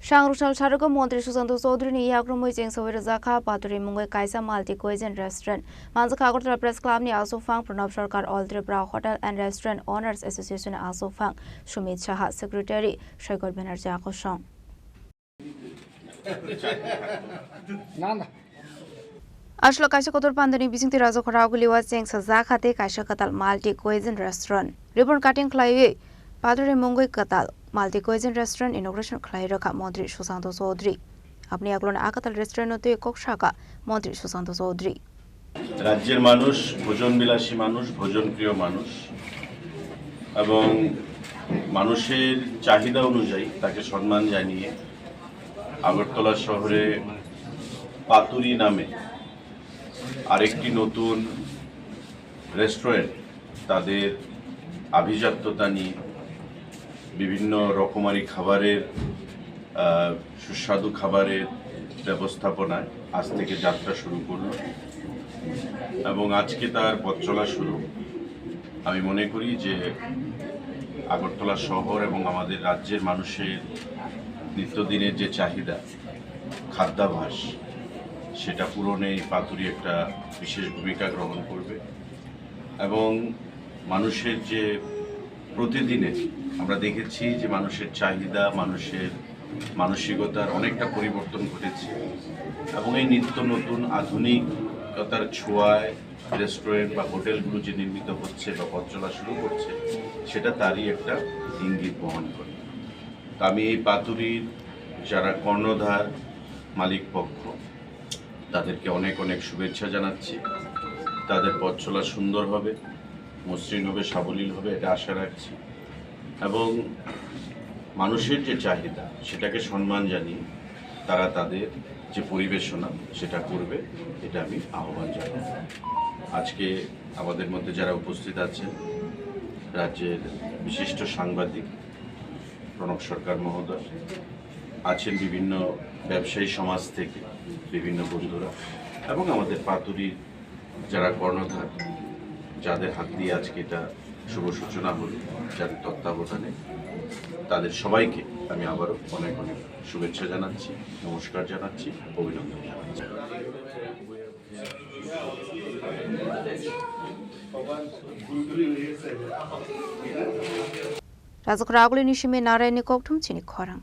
Shangrusal Charaka Montri Susanto Sodrini Yakrumui Sover Zaka, Paturi Mungai Kaisa Multi Cuisine Restaurant. Manzaka Press Club ni also found Pranab Sarkar Aldri Bra Hotel and Restaurant Owners Association also found Shumit Shaha Secretary Shaikor Banerjee Akoshong. Ashlo Kaisa Kotor Pandani Bisinti Razo Koraguli was saying Sazakate Kaisa Katal Multi Cuisine Restaurant. Ribbon cutting Clay Paturi Mungai Katal Multi Cuisine Restaurant inauguration Clairaka Montri Susanto Sodri. Apni Aglon Akatal Restaurant to Kokshaka Montri Susanto Sodri. রাজ্যের মানুষ ভোজন বিলাসী মানুষ ভোজন প্রিয় মানুষ এবং মানুষের চাহিদা অনুযায়ী তাকে সম্মান জানিয়ে আগরতলা শহরে পাতুরি নামে আরেকটি নতুন রেস্টুরেন্ট তাদের আভিজাত্যতা নিয়ে বিভিন্ন রকমারি খাবারের সুস্বাদু খাবারের ব্যবস্থাপনায় আজ থেকে যাত্রা শুরু করলো এবং আজকে তার পথ চলা শুরু। আমি মনে করি যে আগরতলা শহর এবং আমাদের রাজ্যের মানুষের নিত্যদিনের যে চাহিদা খাদ্যাভ্যাস সেটা পূরণে পাতুরি একটা বিশেষ ভূমিকা গ্রহণ করবে এবং মানুষের যে প্রতিদিনে আমরা দেখেছি যে মানুষের চাহিদা মানুষের মানসিকতার অনেকটা পরিবর্তন ঘটেছে এবং এই নিত্য নতুন আধুনিকতার ছোঁয়ায় রেস্টুরেন্ট বা হোটেলগুলো যে নির্মিত হচ্ছে বা পথ চলা শুরু করছে সেটা তারই একটা ইঙ্গিত বহন করে। আমি এই পাতুরির যারা কর্ণধার মালিক পক্ষ তাদেরকে অনেক অনেক শুভেচ্ছা জানাচ্ছি। তাদের পথ চলা সুন্দর হবে, মসৃণ হবে, সাবলীল হবে এটা আশা রাখছি এবং মানুষের যে চাহিদা সেটাকে সম্মান জানিয়ে তারা তাদের যে পরিবেশনা সেটা করবে এটা আমি আহ্বান জানাই। আজকে আমাদের মধ্যে যারা উপস্থিত আছেন রাজ্যের বিশিষ্ট সাংবাদিক প্রণব সরকার মহোদয় আছেন, বিভিন্ন ব্যবসায়ী সমাজ থেকে বিভিন্ন বন্ধুরা এবং আমাদের পাতুরির যারা কর্ণধার যাদের হাত দিয়ে আজকে এটা শুভ সূচনা হলো, যাদের তত্ত্বাবধানে তাদের সবাইকে আমি আবারও অনেক অনেক শুভেচ্ছা জানাচ্ছি, নমস্কার জানাচ্ছি, অভিনন্দন জানাচ্ছি। Razok Raguli Nishime Narayani Koktum Chini Korang.